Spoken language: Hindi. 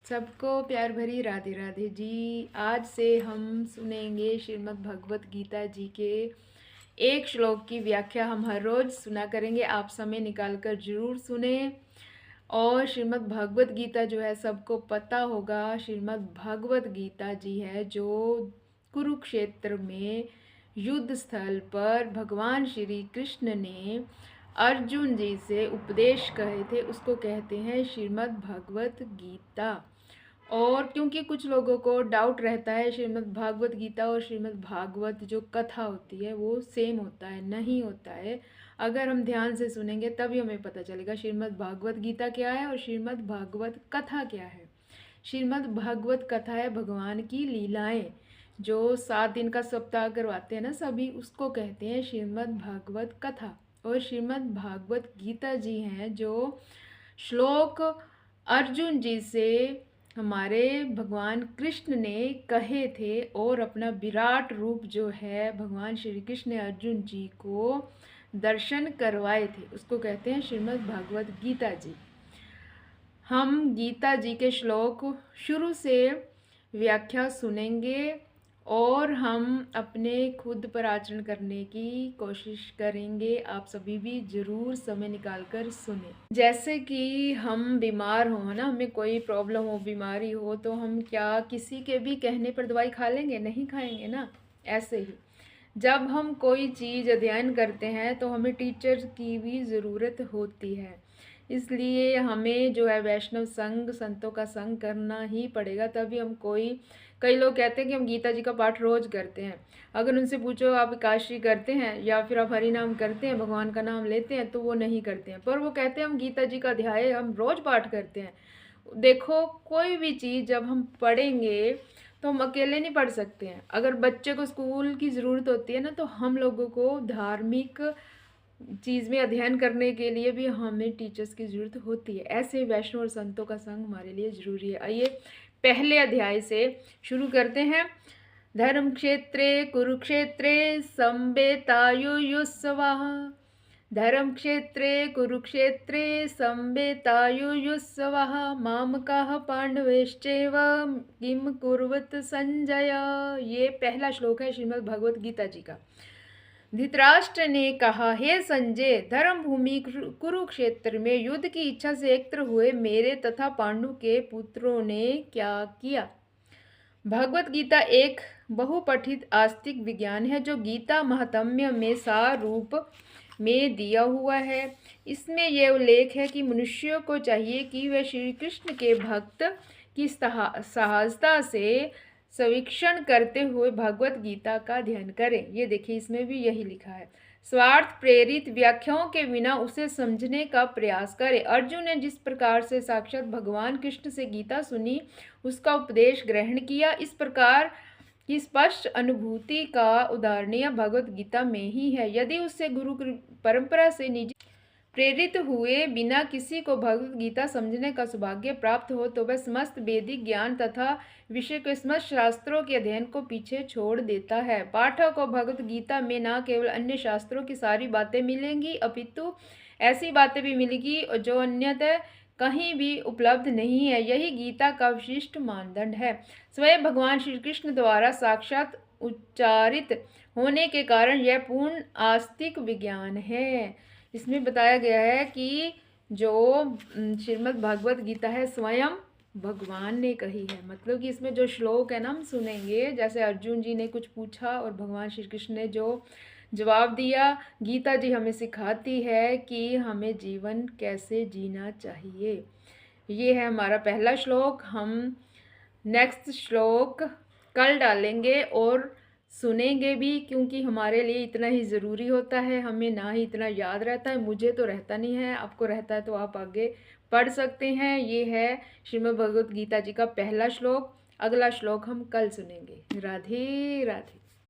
सबको प्यार भरी राधे राधे जी। आज से हम सुनेंगे श्रीमद् भगवत गीता जी के एक श्लोक की व्याख्या। हम हर रोज सुना करेंगे, आप समय निकाल कर जरूर सुने। और श्रीमद् भगवत गीता जो है सबको पता होगा, श्रीमद् भगवत गीता जी है जो कुरुक्षेत्र में युद्ध स्थल पर भगवान श्री कृष्ण ने अर्जुन जी से उपदेश कहे थे, उसको कहते हैं श्रीमद् भगवत गीता। और क्योंकि कुछ लोगों को डाउट रहता है श्रीमद् भागवत गीता और श्रीमद् भागवत जो कथा होती है वो सेम होता है, नहीं होता है। अगर हम ध्यान से सुनेंगे तभी हमें पता चलेगा श्रीमद् भागवत गीता क्या है और श्रीमद् भागवत कथा क्या है। श्रीमद् भागवत कथा है भगवान की लीलाएं, जो 7 दिन का सप्ताह करवाते हैं ना सभी, उसको कहते हैं श्रीमद् भागवत कथा। और श्रीमद् भागवत गीता जी हैं जो श्लोक अर्जुन जी से हमारे भगवान कृष्ण ने कहे थे और अपना विराट रूप जो है भगवान श्री कृष्ण ने अर्जुन जी को दर्शन करवाए थे, उसको कहते हैं श्रीमद् भागवत गीता जी। हम गीता जी के श्लोक शुरू से व्याख्या सुनेंगे और हम अपने खुद पर आचरण करने की कोशिश करेंगे। आप सभी भी जरूर समय निकाल कर सुने। जैसे कि हम बीमार हो ना, हमें कोई प्रॉब्लम हो, बीमारी हो, तो हम क्या किसी के भी कहने पर दवाई खा लेंगे? नहीं खाएंगे ना। ऐसे ही जब हम कोई चीज़ अध्ययन करते हैं तो हमें टीचर की भी ज़रूरत होती है, इसलिए हमें जो है वैष्णव संघ, संतों का संग करना ही पड़ेगा, तभी हम कई लोग कहते हैं कि हम गीता जी का पाठ रोज करते हैं। अगर उनसे पूछो आप एकादशी करते हैं या फिर आप हरि नाम करते हैं, भगवान का नाम लेते हैं, तो वो नहीं करते हैं, पर वो कहते हैं हम गीता जी का अध्याय हम रोज पाठ करते हैं। देखो, कोई भी चीज़ जब हम पढ़ेंगे तो हम अकेले नहीं पढ़ सकते हैं। अगर बच्चे को स्कूल की ज़रूरत होती है ना, तो हम लोगों को धार्मिक चीज़ में अध्ययन करने के लिए भी हमें टीचर्स की ज़रूरत होती है। ऐसे वैष्णव और संतों का संग हमारे लिए ज़रूरी है। आइए पहले अध्याय से शुरू करते हैं। धर्म क्षेत्रे कुरुक्षेत्रे संवेतायुयुत्सवः। धर्म क्षेत्रे कुरुक्षेत्रे संवेतायुयुत्सवः। मामकाः पांडवैश्चैव किं कुर्वत संजय। ये पहला श्लोक है श्रीमद् भगवत गीता जी का। धृतराष्ट्र ने कहा, हे संजय, धर्म भूमि कुरुक्षेत्र में युद्ध की इच्छा से एकत्र हुए मेरे तथा पांडु के पुत्रों ने क्या किया। भगवत गीता एक बहुपठित आस्तिक विज्ञान है जो गीता महात्म्य में सार रूप में दिया हुआ है। इसमें यह उल्लेख है कि मनुष्यों को चाहिए कि वे श्री कृष्ण के भक्त की सहजता से सवीक्षण करते हुए भगवत गीता का अध्ययन करें। ये देखिए, इसमें भी यही लिखा है। स्वार्थ प्रेरित व्याख्याओं के बिना उसे समझने का प्रयास करें। अर्जुन ने जिस प्रकार से साक्षात भगवान कृष्ण से गीता सुनी, उसका उपदेश ग्रहण किया, इस प्रकार की स्पष्ट अनुभूति का उदाहरण भगवत गीता में ही है। यदि उससे गुरु परंपरा से निजी प्रेरित हुए बिना किसी को भगवत गीता समझने का सौभाग्य प्राप्त हो, तो वह समस्त वैदिक ज्ञान तथा विषय के समस्त शास्त्रों के अध्ययन को पीछे छोड़ देता है। पाठक को भगवत गीता में न केवल अन्य शास्त्रों की सारी बातें मिलेंगी, अपितु ऐसी बातें भी मिलेगी जो अन्यतः कहीं भी उपलब्ध नहीं है। यही गीता का विशिष्ट मानदंड है। स्वयं भगवान श्री कृष्ण द्वारा साक्षात उच्चारित होने के कारण यह पूर्ण आस्तिक विज्ञान है। इसमें बताया गया है कि जो श्रीमद् भागवत गीता है स्वयं भगवान ने कही है। मतलब कि इसमें जो श्लोक है ना, हम सुनेंगे, जैसे अर्जुन जी ने कुछ पूछा और भगवान श्री कृष्ण ने जो जवाब दिया, गीता जी हमें सिखाती है कि हमें जीवन कैसे जीना चाहिए। ये है हमारा पहला श्लोक। हम नेक्स्ट श्लोक कल डालेंगे और सुनेंगे भी, क्योंकि हमारे लिए इतना ही ज़रूरी होता है। हमें ना ही इतना याद रहता है, मुझे तो रहता नहीं है, आपको रहता है तो आप आगे पढ़ सकते हैं। ये है श्रीमद् भगवत गीता जी का पहला श्लोक। अगला श्लोक हम कल सुनेंगे। राधे राधे।